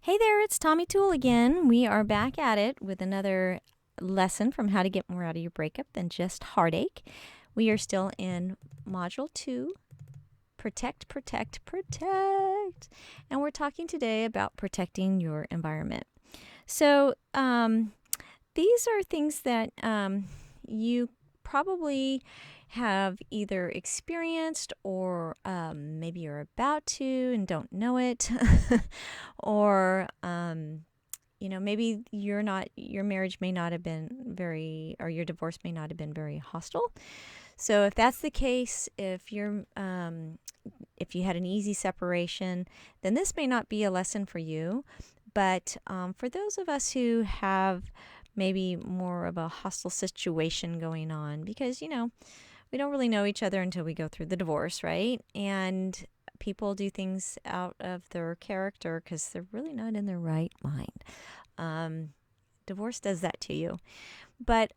Hey there, it's Tommy Tool again. We are back at it with another lesson from how to get more out of your breakup than just heartache. We are still in Module 2, Protect, Protect, Protect. And we're talking today about protecting your environment. So, these are things that you probably have either experienced or maybe you're about to and don't know it. Or, maybe your marriage may not have been or your divorce may not have been very hostile. So if that's the case, if you had an easy separation, then this may not be a lesson for you. But for those of us who have maybe more of a hostile situation going on, because, we don't really know each other until we go through the divorce, right? And people do things out of their character because they're really not in their right mind. Divorce does that to you. But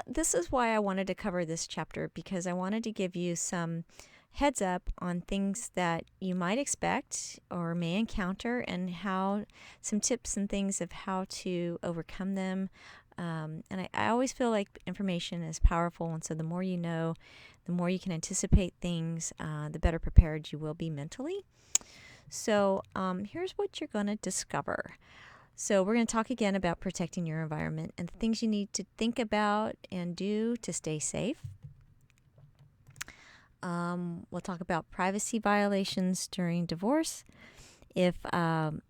this is why I wanted to cover this chapter, because I wanted to give you some heads up on things that you might expect or may encounter, and some tips and things of how to overcome them. And I always feel like information is powerful, and so the more you know, the more you can anticipate things, the better prepared you will be mentally. So here's what you're going to discover. So we're going to talk again about protecting your environment and the things you need to think about and do to stay safe. We'll talk about privacy violations during divorce. And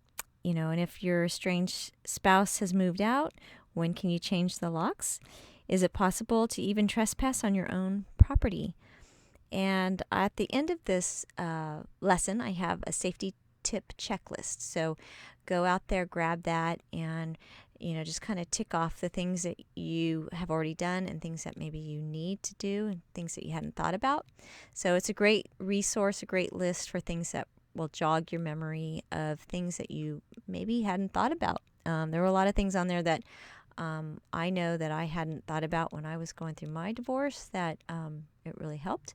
if your estranged spouse has moved out, when can you change the locks? Is it possible to even trespass on your own property? And at the end of this lesson, I have a safety tip checklist. So go out there, grab that, and just kind of tick off the things that you have already done and things that maybe you need to do and things that you hadn't thought about. So it's a great resource, a great list for things that will jog your memory of things that you maybe hadn't thought about. There were a lot of things on there that I know that I hadn't thought about when I was going through my divorce that it really helped.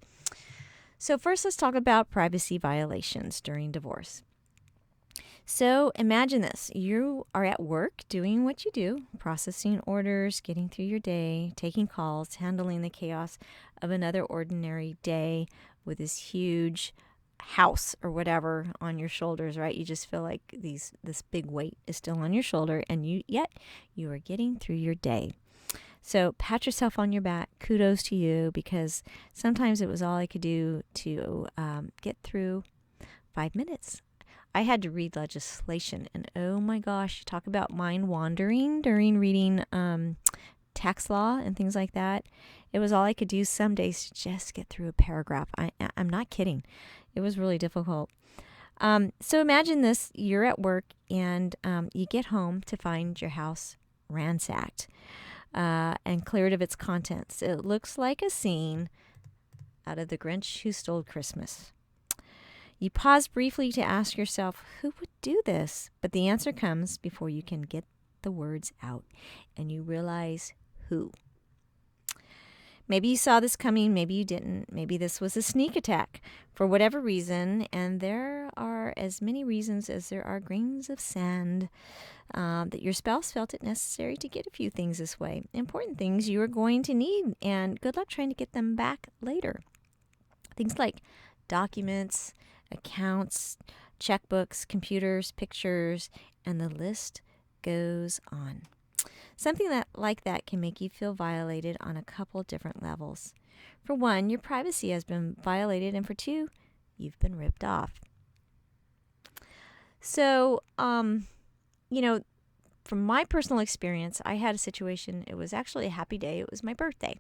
So first, let's talk about privacy violations during divorce. So imagine this. You are at work doing what you do, processing orders, getting through your day, taking calls, handling the chaos of another ordinary day with this huge house or whatever on your shoulders, right? You just feel like this big weight is still on your shoulder, and yet you are getting through your day. So pat yourself on your back. Kudos to you, because sometimes it was all I could do to get through 5 minutes. I had to read legislation, and oh my gosh, talk about mind wandering during reading tax law and things like that. It was all I could do some days to just get through a paragraph. I'm not kidding. It was really difficult. So imagine this. You're at work, and you get home to find your house ransacked and cleared of its contents. It looks like a scene out of The Grinch Who Stole Christmas. You pause briefly to ask yourself, who would do this? But the answer comes before you can get the words out, and you realize who. Maybe you saw this coming, maybe you didn't. Maybe this was a sneak attack for whatever reason, and there are as many reasons as there are grains of sand that your spouse felt it necessary to get a few things this way. Important things you are going to need, and good luck trying to get them back later. Things like documents, accounts, checkbooks, computers, pictures, and the list goes on. Something like that can make you feel violated on a couple different levels. For one, your privacy has been violated, and for two, you've been ripped off. So, from my personal experience, I had a situation. It was actually a happy day. It was my birthday.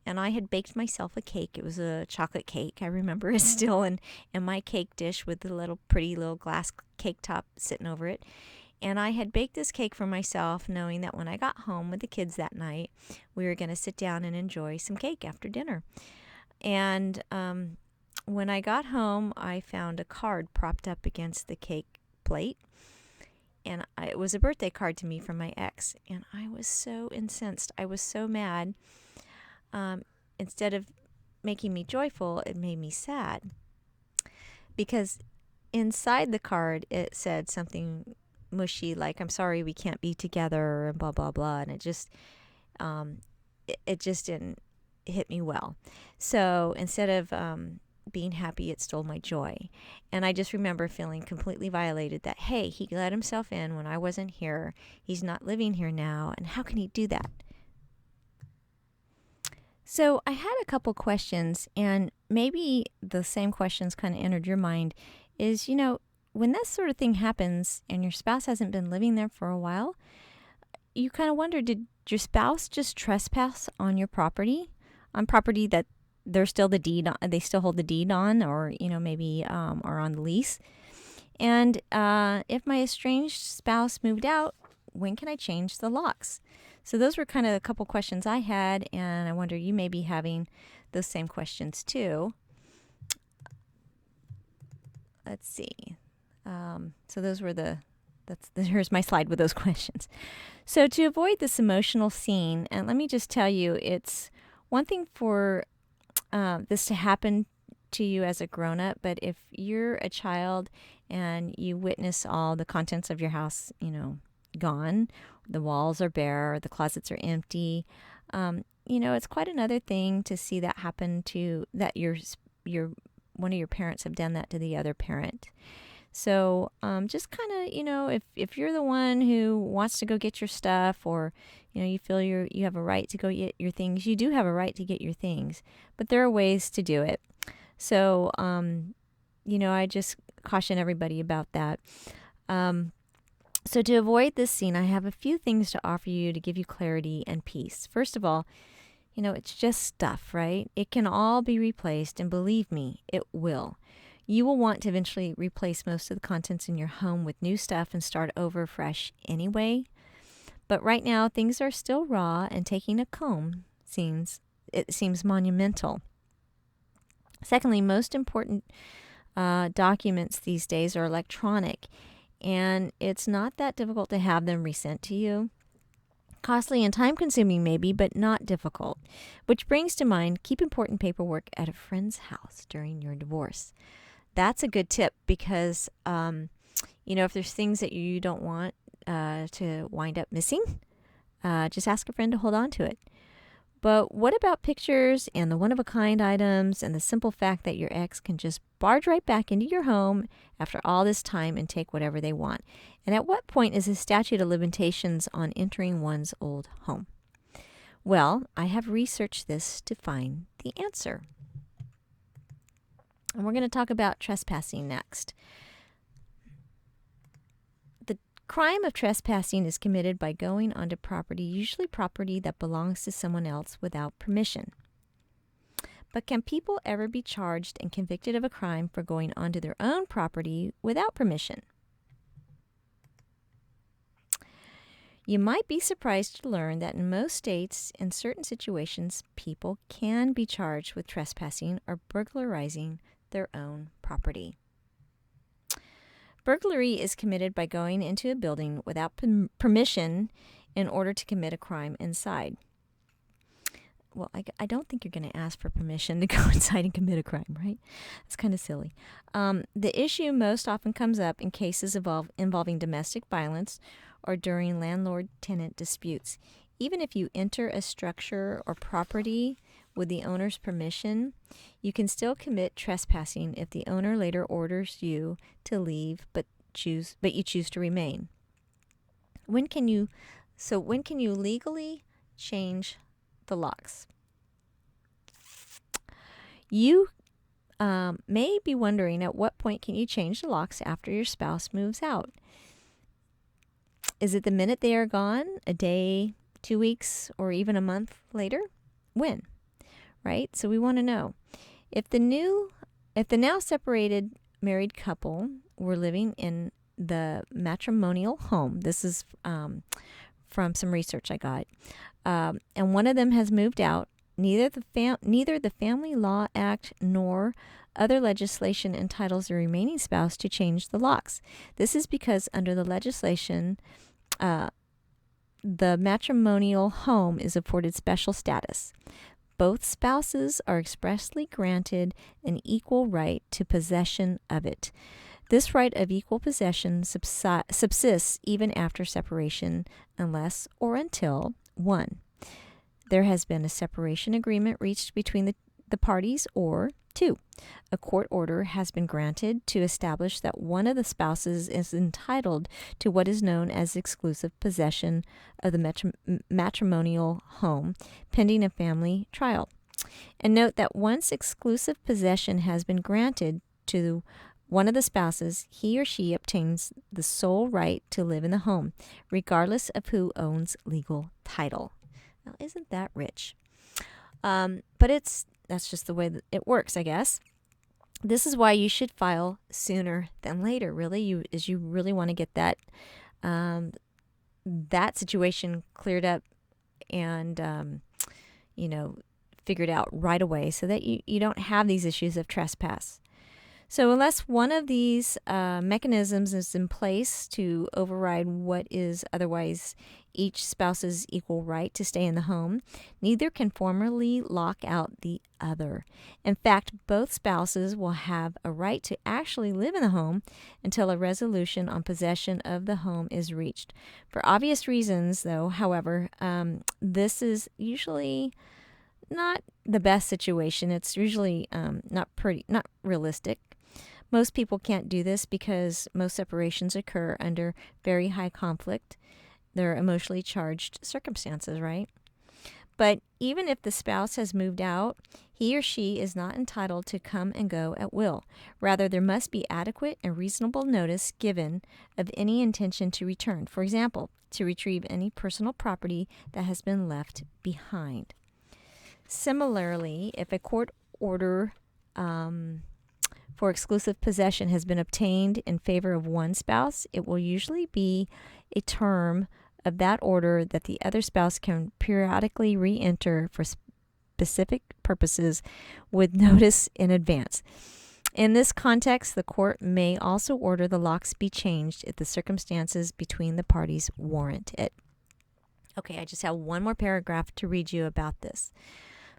And I had baked myself a cake. It was a chocolate cake. I remember it still in my cake dish with the pretty little glass cake top sitting over it. And I had baked this cake for myself, knowing that when I got home with the kids that night, we were going to sit down and enjoy some cake after dinner. And when I got home, I found a card propped up against the cake plate. And it was a birthday card to me from my ex. And I was so incensed. I was so mad. Instead of making me joyful, it made me sad. Because inside the card, it said something mushy, like, I'm sorry we can't be together and blah, blah, blah. And it just didn't hit me well. So instead of being happy, it stole my joy. And I just remember feeling completely violated that, hey, he let himself in when I wasn't here. He's not living here now. And how can he do that? So I had a couple questions, and maybe the same questions kind of entered your mind is, when that sort of thing happens and your spouse hasn't been living there for a while, you kind of wonder, did your spouse just trespass on your property, on property that they're still the deed on, they still hold the deed on, or, maybe are on the lease? And if my estranged spouse moved out, when can I change the locks? So those were kind of a couple questions I had, and I wonder you may be having those same questions too. Let's see. So those were here's my slide with those questions. So to avoid this emotional scene, and let me just tell you, it's one thing for this to happen to you as a grown-up, but if you're a child and you witness all the contents of your house, gone, the walls are bare, the closets are empty, it's quite another thing to see that happen to that your one of your parents have done that to the other parent. So just kind of, if you're the one who wants to go get your stuff, or you feel you have a right to go get your things, you do have a right to get your things, but there are ways to do it. So I just caution everybody about that. So to avoid this scene, I have a few things to offer you to give you clarity and peace. First of all, it's just stuff, right? It can all be replaced, and believe me, it will. You will want to eventually replace most of the contents in your home with new stuff and start over fresh anyway. But right now, things are still raw, and taking a comb seems monumental. Secondly, most important documents these days are electronic, and it's not that difficult to have them resent to you. Costly and time-consuming maybe, but not difficult. Which brings to mind, keep important paperwork at a friend's house during your divorce. That's a good tip because, if there's things that you don't want to wind up missing, just ask a friend to hold on to it. But what about pictures and the one-of-a-kind items and the simple fact that your ex can just barge right back into your home after all this time and take whatever they want? And at what point is the statute of limitations on entering one's old home? Well, I have researched this to find the answer. And we're going to talk about trespassing next. The crime of trespassing is committed by going onto property, usually property that belongs to someone else, without permission. But can people ever be charged and convicted of a crime for going onto their own property without permission? You might be surprised to learn that in most states, in certain situations, people can be charged with trespassing or burglarizing their own property. Burglary is committed by going into a building without permission in order to commit a crime inside. Well, I don't think you're going to ask for permission to go inside and commit a crime, right? It's kind of silly. The issue most often comes up in cases involving domestic violence or during landlord-tenant disputes. Even if you enter a structure or property with the owner's permission, you can still commit trespassing if the owner later orders you to leave, but you choose to remain. When can you legally change the locks? You may be wondering, at what point can you change the locks after your spouse moves out? Is it the minute they are gone, a day, 2 weeks, or even a month later? When? Right? So we want to know. If the now separated married couple were living in the matrimonial home, this is from some research I got, and one of them has moved out, neither the Family Law Act nor other legislation entitles the remaining spouse to change the locks. This is because under the legislation, the matrimonial home is afforded special status. Both spouses are expressly granted an equal right to possession of it. This right of equal possession subsists even after separation unless or until 1. There has been a separation agreement reached between the parties, or 2. A court order has been granted to establish that one of the spouses is entitled to what is known as exclusive possession of the matrimonial home pending a family trial. And note that once exclusive possession has been granted to one of the spouses, he or she obtains the sole right to live in the home, regardless of who owns legal title. Now, isn't that rich? But that's just the way that it works, I guess. This is why you should file sooner than later. Really, you really want to get that that situation cleared up and figured out right away, so that you don't have these issues of trespass. So unless one of these mechanisms is in place to override what is otherwise each spouse's equal right to stay in the home, neither can formally lock out the other. In fact, both spouses will have a right to actually live in the home until a resolution on possession of the home is reached. For obvious reasons, though, however, this is usually not the best situation. It's usually not realistic. Most people can't do this because most separations occur under very high conflict. They're emotionally charged circumstances, right? But even if the spouse has moved out, he or she is not entitled to come and go at will. Rather, there must be adequate and reasonable notice given of any intention to return. For example, to retrieve any personal property that has been left behind. Similarly, if a court order for exclusive possession has been obtained in favor of one spouse, it will usually be a term of that order that the other spouse can periodically re-enter for specific purposes with notice in advance. In this context, the court may also order the locks be changed if the circumstances between the parties warrant it. Okay, I just have one more paragraph to read you about this.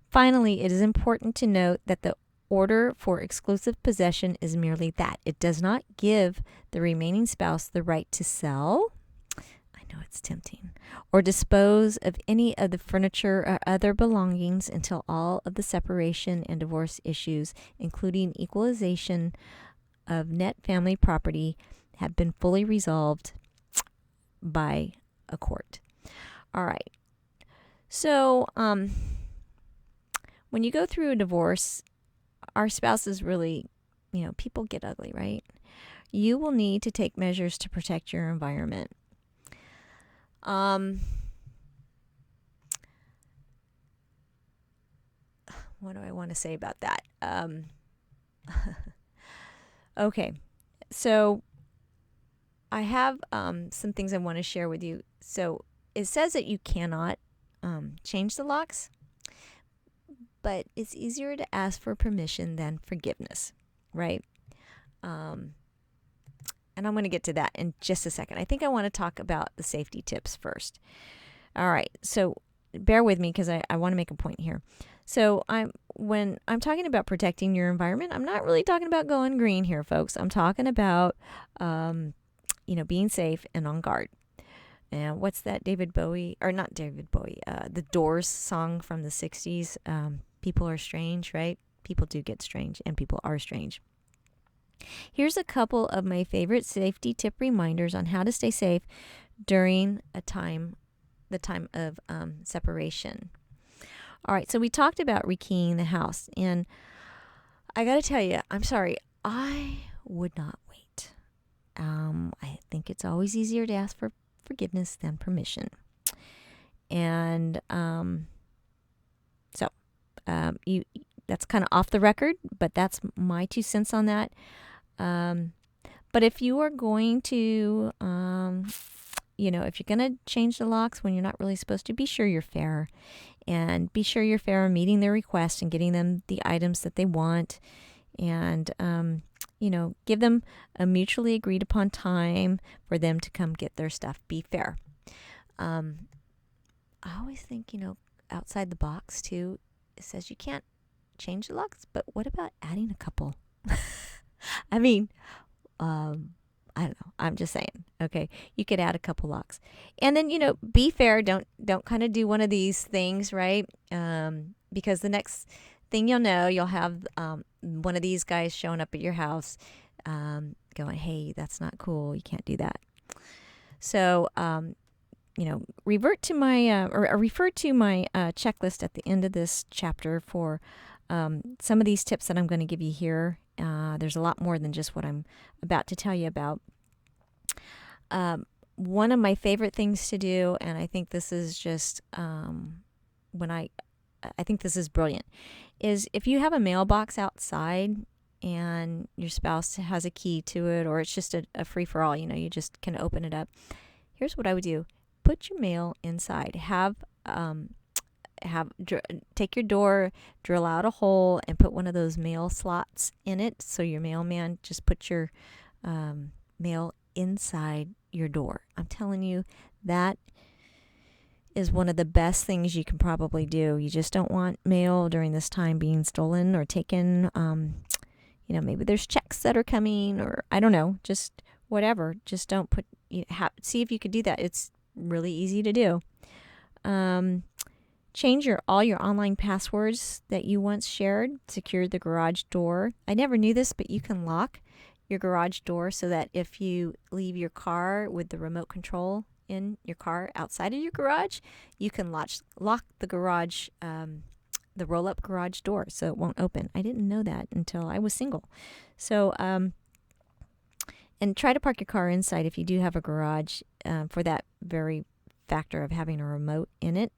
Finally, it is important to note that the order for exclusive possession is merely that. It does not give the remaining spouse the right to sell, I know it's tempting, or dispose of any of the furniture or other belongings until all of the separation and divorce issues, including equalization of net family property, have been fully resolved by a court. All right. So, when you go through a divorce, our spouses really, people get ugly, right? You will need to take measures to protect your environment. What do I want to say about that? Okay, so I have some things I want to share with you. So it says that you cannot change the locks, but it's easier to ask for permission than forgiveness, right? And I'm going to get to that in just a second. I think I want to talk about the safety tips first. All right, so bear with me because I want to make a point here. So when I'm talking about protecting your environment, I'm not really talking about going green here, folks. I'm talking about, being safe and on guard. And what's that the Doors song from the 60s? People are strange, right? People do get strange, and people are strange. Here's a couple of my favorite safety tip reminders on how to stay safe during the time of separation. All right, so we talked about rekeying the house, and I got to tell you, I'm sorry, I would not wait. I think it's always easier to ask for forgiveness than permission. And that's kind of off the record, but that's my 2 cents on that. But if you are going to, if you're going to change the locks when you're not really supposed to, be sure you're fair. And be sure you're fair in meeting their requests and getting them the items that they want. And, give them a mutually agreed upon time for them to come get their stuff. Be fair. I always think, outside the box too. It says you can't change the locks, but what about adding a couple? I mean, I don't know. I'm just saying. Okay, you could add a couple locks, and then be fair. Don't kind of do one of these things, right? Because the next thing you'll know, you'll have one of these guys showing up at your house, going, "Hey, that's not cool. You can't do that." So, revert to my or refer to my checklist at the end of this chapter for some of these tips that I'm going to give you here. There's a lot more than just what I'm about to tell you about. One of my favorite things to do, and I think this is just I think this is brilliant, is if you have a mailbox outside and your spouse has a key to it, or it's just a free-for-all, you just can open it up. Here's what I would do. Put your mail inside. Take your door, drill out a hole, and put one of those mail slots in it. So your mailman just put your mail inside your door. I'm telling you, that is one of the best things you can probably do. You just don't want mail during this time being stolen or taken. Maybe there's checks that are coming, or I don't know, just whatever. Just don't put. See if you could do that. It's really easy to do. Change all your online passwords that you once shared. Secure the garage door. I never knew this, but you can lock your garage door so that if you leave your car with the remote control in your car outside of your garage, you can lock the garage, the roll-up garage door, so it won't open. I didn't know that until I was single. So, and try to park your car inside if you do have a garage, for that very factor of having a remote in it.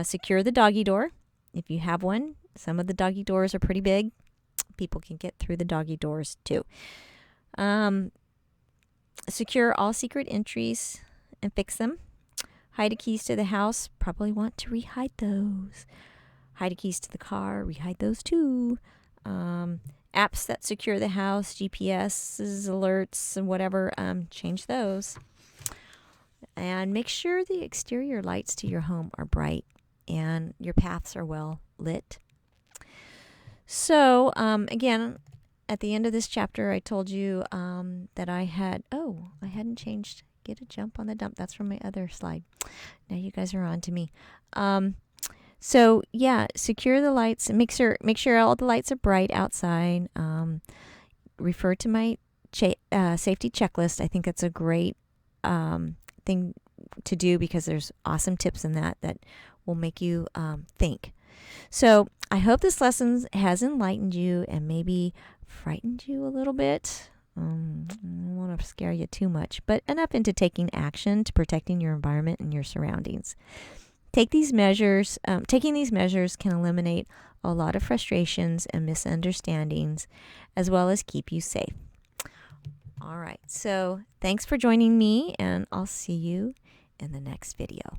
Secure the doggy door if you have one. Some of the doggy doors are pretty big. People can get through the doggy doors too. Secure all secret entries and fix them. Hide the keys to the house. Probably want to rehide those. Hide the keys to the car. Rehide those too. Apps that secure the house, GPSs, alerts, and whatever. Change those. And make sure the exterior lights to your home are bright and your paths are well lit. So, again, at the end of this chapter, I told you that I hadn't changed Get a Jump on the Dump. That's from my other slide. Now you guys are on to me. So, yeah, secure the lights and make sure all the lights are bright outside. Refer to my safety checklist. I think that's a great thing to do because there's awesome tips in that will make you think. So I hope this lesson has enlightened you and maybe frightened you a little bit. I don't want to scare you too much, but enough into taking action to protecting your environment and your surroundings. Taking these measures can eliminate a lot of frustrations and misunderstandings, as well as keep you safe. All right, so thanks for joining me, and I'll see you in the next video.